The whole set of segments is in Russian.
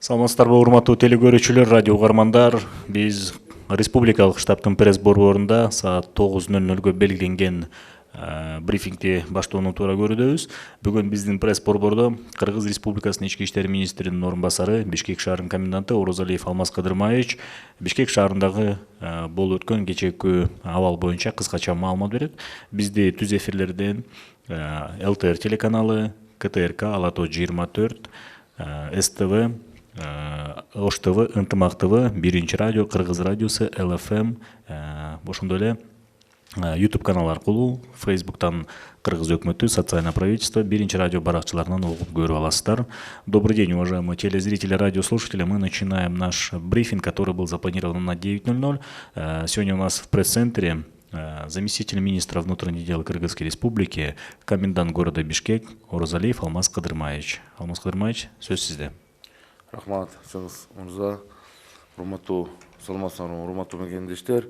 Саламатсыздарбы урматтуу телекөрүүчүлөр, радио угармандар. Биз республикалык штабтын пресс борборунда саат 9:00 белгиленген брифингди баштоону туура көрүүдөбүз. Бүгүн биздин пресс борбордо Кыргыз Республикасынын ички иштер министринин орун басары, Бишкек шаарынын коменданты Орозалиев Алмаз Кадырмаевич Бишкек шаарындагы болуп өткөн кечээкү абал боюнча кыскача маалымат берет. Бизди түз эфирлерден ЛТР телеканалы, КТРК, Алато 24, СТВ, Ош ТВ, Ынтымак ТВ, Биринчи радио, Кыргыз радиосу, ЛФМ, ошондой эле YouTube канал аркылуу, Фейсбуктан Кыргыз өкмөтү, социальное правительство, Биринчи радио баракчаларынан угуп көрүп аласыздар. Добрый день, уважаемые телезрители, радиослушатели. Мы начинаем наш брифинг, который был запланирован на 9:00. Сегодня у нас в пресс-центре заместитель министра внутренних дел Кыргызской республики, комендант города Бишкек Орозалиев Алмаз Кадырмаевич. Алмаз Кадырмаевич, сөз сизде. Рахмат, Сыңыз Мырза, урматтуу саламатсыздарбы, урматтуу мекендештер.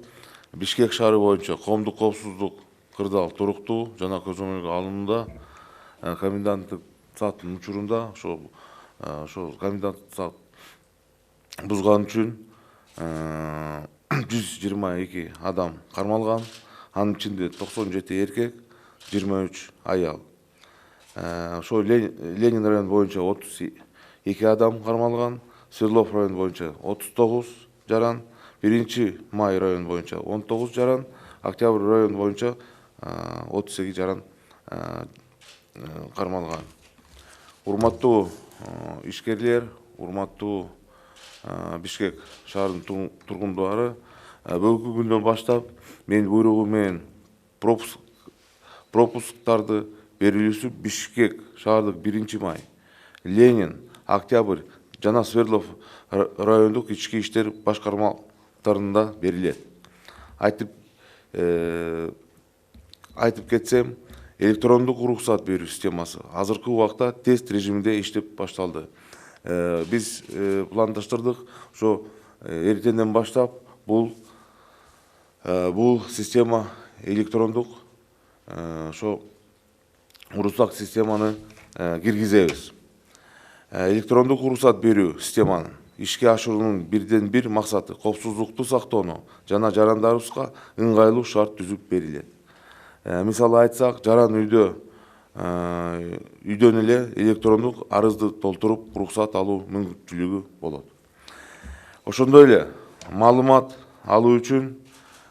Бишкек шаары боюнча коомдук коопсуздук кырдаал туруктуу жана көзөмөлгө алынууда коменданттык сааттын учурунда ошо коменданттык саат бузган үчүн 122 адам кармалган. Анын ичинде 97 эркек, 23 аял. Ошо Ленин району боюнча 32 адам кармалган, Свердлов району боюнча 39 жаран, Биринчи май району боюнча 19 жаран, Октябрь району боюнча 38 жаран кармалган. Урматтуу ишкерлер, урматтуу Бишкек шаарынын тургундары, бүгүнкү күндөн баштап менин буйругум менен пропусктарды берилүүсү Бишкек шаардык 1 май, Ленин, Октябрь жана Свердлов райондук ички иштер башкармаларында берилет. Айтып кетсем, электрондук уруксат берүү системасы азыркы убакта тест режиминде иштеп башталды. Биз пландаштырдык, ошо эртеңден баштап бул система электрондук ошо уруксат системаны киргизебиз. Электрондук уруксат берүү системанын ишке ашыруунун бир максаты коопсуздукту сактоону жана жарандарыбызга ыңгайлуу шарт түзүп берилет. Мисалы айтсак, жаран үйдөн эле электрондук арызды толтуруп уруксат алуу мүмкүнчүлүгү болот. Ошондой эле маалымат алуу үчүн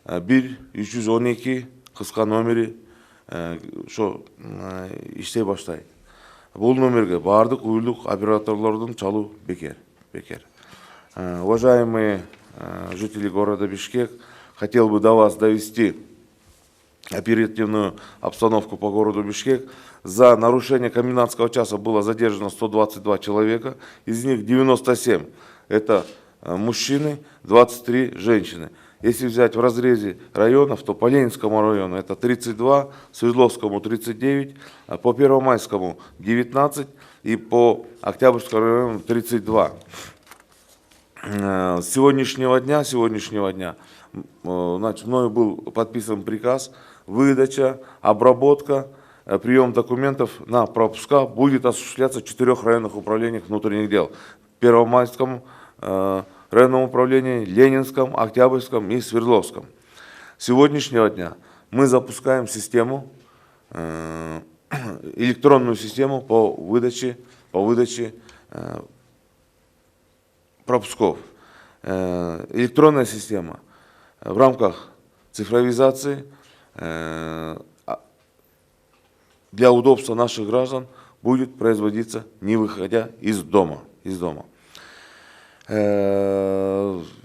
1-312 кыска номери ошо иштей баштайт. Бул номерге баардык уюлдук операторлордун чалуу бекер. Уважаемые жители города Бишкек, хотел бы до вас довести оперативную обстановку по городу Бишкек. За нарушение комендантского часа было задержано 122 человека, из них 97 это мужчины, 23 женщины. Если взять в разрезе районов, то по Ленинскому району это 32, Свердловскому 39, по Первомайскому 19 и по Октябрьскому району 32. С сегодняшнего дня, значит, мною был подписан приказ, выдача, обработка, прием документов на пропуска будет осуществляться в 4 районных управлениях внутренних дел. Первомайском районном управлении, Ленинском, Октябрьском и Свердловском. С сегодняшнего дня мы запускаем систему, электронную систему по выдаче пропусков. Электронная система в рамках цифровизации для удобства наших граждан будет производиться, не выходя из дома.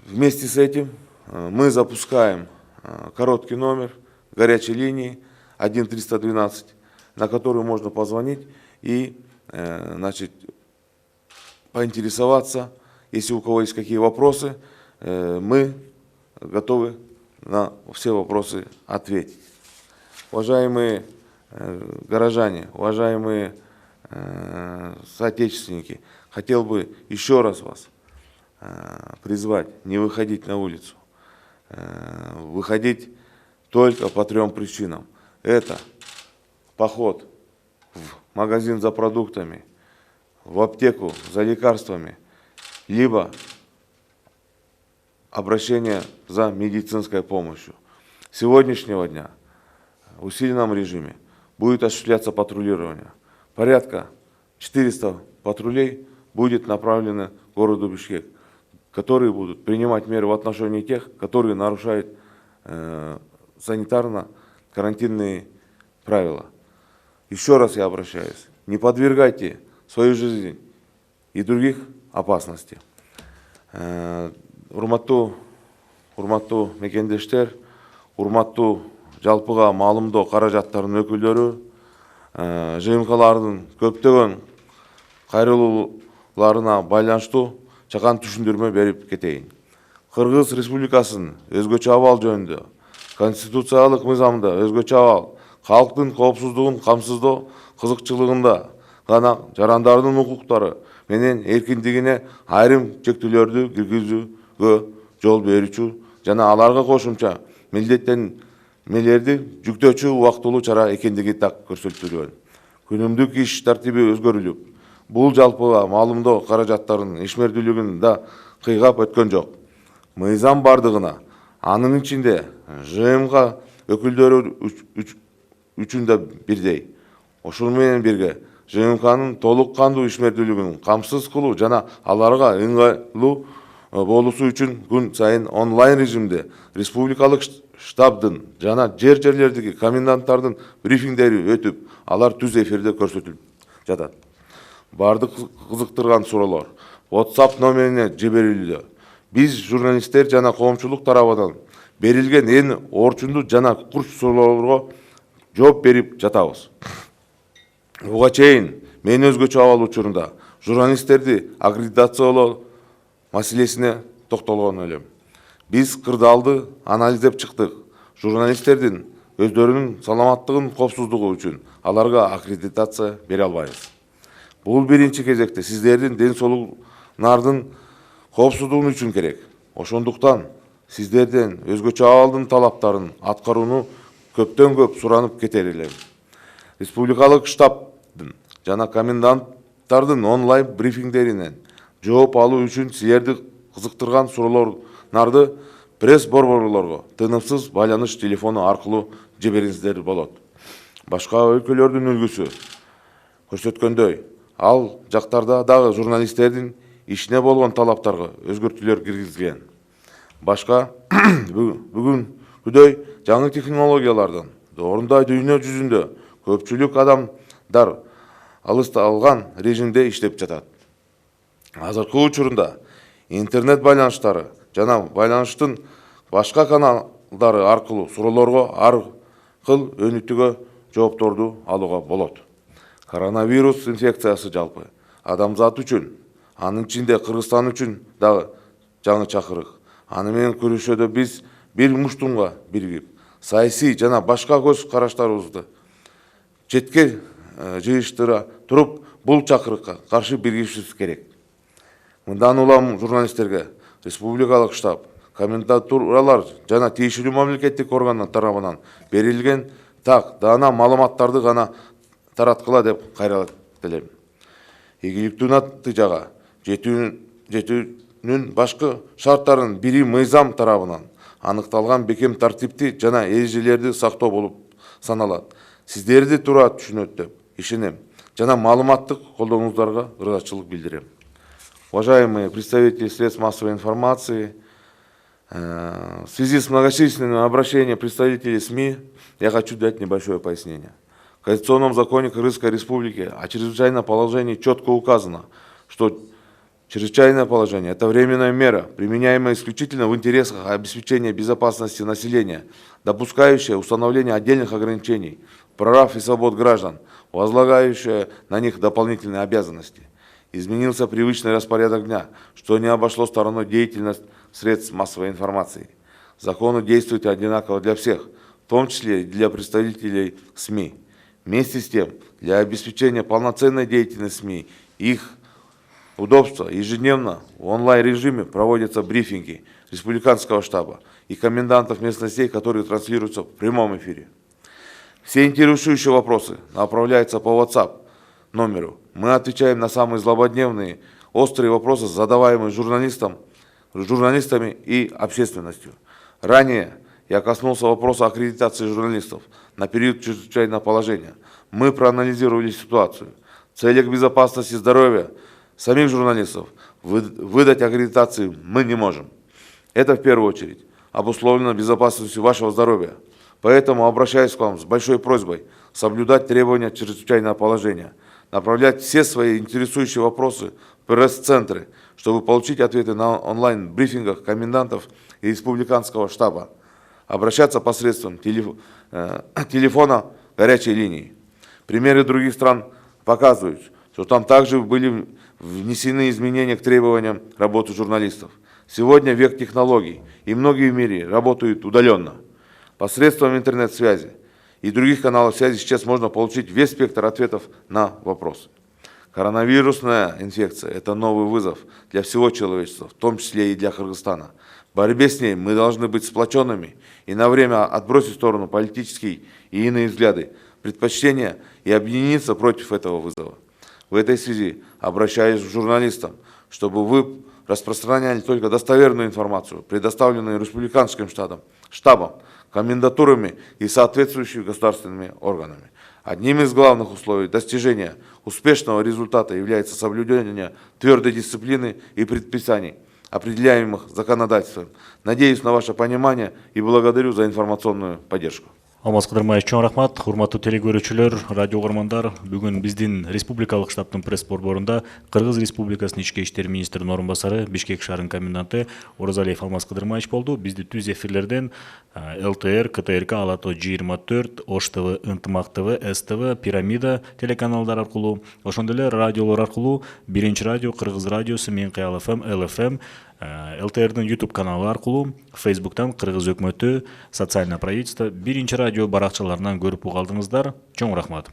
Вместе с этим мы запускаем короткий номер горячей линии 1312, на которую можно позвонить и значит, поинтересоваться. Если у кого есть какие вопросы, мы готовы на все вопросы ответить. Уважаемые горожане, уважаемые соотечественники, хотел бы еще раз вас призвать не выходить на улицу. Выходить только по 3 причинам. Это поход в магазин за продуктами, в аптеку за лекарствами либо обращение за медицинской помощью. С сегодняшнего дня в усиленном режиме будет осуществляться патрулирование. Порядка 400 патрулей будет направлено к городу Бишкек, которые будут принимать меры в отношении тех, которые нарушают санитарно-карантинные правила. Еще раз я обращаюсь, не подвергайте свою жизнь и других опасности. Урматтуу мекендештер, урматтуу жалпыга маалымдоо каражаттарынын өкүлдөрү, ЖМКлардын көптөгөн кайрылууларына байланыштуу чакан түшүндүрмө берип кетейин. Кыргыз Республикасынын өзгөчө абал жөнүндө, конституциялык мыйзамда өзгөчө абал, калктын коопсуздугун камсыздоо кызыкчылыгында гана жарандардын укуктары менен эркиндигине айрым чектөөлөрдү киргизүүгө жол берүүчү жана аларга кошумча милдеттенмелерди жүктөөчү убактылуу чара экендиги так көрсөтүлгөн. Күнүмдүк иш тартиби өзгөрүлүп, бул жалпыга маалымдоо каражаттарынын ишмердүүлүгүн да кыйгап өткөн жок. Мыйзам бардыгына, анын ичинде ЖМК өкүлдөрү үчүн да бирдей. Ошол менен бирге ЖМКнын толук кандуу ишмердүүлүгүн камсыз кылуу жана аларга ыңгайлуу болуусу үчүн күн сайын онлайн режимде республикалык штабдын жана жерлердеги коменданттардын брифингдери өтүп, алар түз эфирде көрсөтүлүп жатат. Бардык кызыктырган суроолор WhatsApp номерине жиберилүүдө. Биз журналисттер жана коомчулук тарабынан берилген эң орчундуу жана курч суроолорго жооп берип жатабыз. Буга чейин мен өзгөчө абал учурунда журналисттерди аккредитациялоо маселесине токтолгон элем. Биз кырдаалды анализдеп чыктык. Журналисттердин өздөрүнүн саламаттыгын коопсуздугу үчүн аларга аккредитация бере албайбыз. Бул биринчи кезекте сиздердин ден соолугуңардын коопсуздугу үчүн керек. Ошондуктан сиздерден өзгөчө абалдын талаптарын аткарууну көптөн көп суранып кетер элем. Республикалык штабдын жана коменданттардын онлайн брифингдеринен жооп алуу үчүн силерди кызыктырган суроолорду пресс-борборлорго тынымсыз байланыш телефону аркылуу жибериңиздер болот. Башка өлкөлөрдүн үлгүсү көрсөткөндөй, ал жактарда дагы журналисттердин ишине болгон талаптарга өзгөртүүлөр киргизилген. Башка бүгүнкүдөй жаңы технологиялардын орундай дүйнө жүзүндө көпчүлүк адамдар алысталган режимде иштеп жатат. Азыркы учурунда интернет байланыштары жана байланыштын башка каналдары аркылуу суроолорго ар кыл өнүтүүгө жоопторду алууга болот. Коронавирус инфекциясы жалпы адамзат үчүн, анын ичинде Кыргызстан үчүн дагы жаңы чакырык. Аны менен күрөшүүдө биз бир муштумга биригип, саясий жана башка көз караштарыбызды четке жыйыштыра туруп, бул чакырыкка каршы биригишибиз керек. Мындан улам журналисттерге республикалык штаб, комендатуралар жана тиешелүү мамлекеттик органдар тарабынан берилген так даана маалыматтарды гана тараткыла деп кайрылат элем. Ийгиликтүү натыйжага жетүүнүн башкы шарттарынын бири мыйзам тарабынан аныкталган бекем тартипти жана эрежелерди сактоо болуп саналат. Сиздерди туура түшүнөт деп ишенем жана маалыматтык колдооңуздарга ырзачылык билдирем. Уважаемые представители средств массовой информации, в связи с многочисленными обращениями представителей СМИ я хочу дать небольшое пояснение. В Конституционном законе Кыргызской Республики о чрезвычайном положении четко указано, что чрезвычайное положение – это временная мера, применяемая исключительно в интересах обеспечения безопасности населения, допускающая установление отдельных ограничений, прав и свобод граждан, возлагающая на них дополнительные обязанности. Изменился привычный распорядок дня, что не обошло стороной деятельность средств массовой информации. Законы действуют одинаково для всех, в том числе и для представителей СМИ. Вместе с тем, для обеспечения полноценной деятельности СМИ, их удобства ежедневно в онлайн-режиме проводятся брифинги республиканского штаба и комендантов местностей, которые транслируются в прямом эфире. Все интересующие вопросы направляются по WhatsApp номеру. Мы отвечаем на самые злободневные острые вопросы, задаваемые журналистами и общественностью. Ранее я коснулся вопроса аккредитации журналистов на период чрезвычайного положения. Мы проанализировали ситуацию. В целях безопасности и здоровья самих журналистов выдать аккредитации мы не можем. Это в первую очередь обусловлено безопасностью вашего здоровья. Поэтому обращаюсь к вам с большой просьбой соблюдать требования чрезвычайного положения, направлять все свои интересующие вопросы в пресс-центры, чтобы получить ответы на онлайн-брифингах комендантов и республиканского штаба, обращаться посредством телефона горячей линии. Примеры других стран показывают, что там также были внесены изменения к требованиям работы журналистов. Сегодня век технологий, и многие в мире работают удаленно. Посредством интернет-связи и других каналов связи сейчас можно получить весь спектр ответов на вопросы. Коронавирусная инфекция – это новый вызов для всего человечества, в том числе и для Кыргызстана. В борьбе с ней мы должны быть сплоченными и на время отбросить в сторону политические и иные взгляды, предпочтения и объединиться против этого вызова. В этой связи обращаюсь к журналистам, чтобы вы распространяли только достоверную информацию, предоставленную республиканским штабом, комендатурами и соответствующими государственными органами. Одним из главных условий достижения успешного результата является соблюдение твердой дисциплины и предписаний, определяемых законодательством. Надеюсь на ваше понимание и благодарю за информационную поддержку. Алмаз Кыдырмаевич, чоң рахмат. Урматтуу телекөрүүчүлөр, радио угармандар, бүгүн биздин республикалык штабтын пресс борборунда Кыргыз Республикасынын ички иштер министринин орун басары, Бишкек шаарынын коменданты Оразалиев Алмаз Кыдырмаевич болду. Бизди түз эфирлерден ЛТР, КТРК, Ала ТВ 24, Ош ТВ, Ынтымак ТВ, СТВ, Пирамида телеканалдар аркылуу, ошондой эле радиолор аркылуу Биринчи радио, Кыргыз радиосу, Мен Кыял ФМ, ЛФМ, ЛТРдин YouTube каналы аркылуу, Facebooктан Кыргыз өкмөтү, социальное правительство, Биринчи радио баракчаларынан көрүп угалдыңыздар. Чоң рахмат.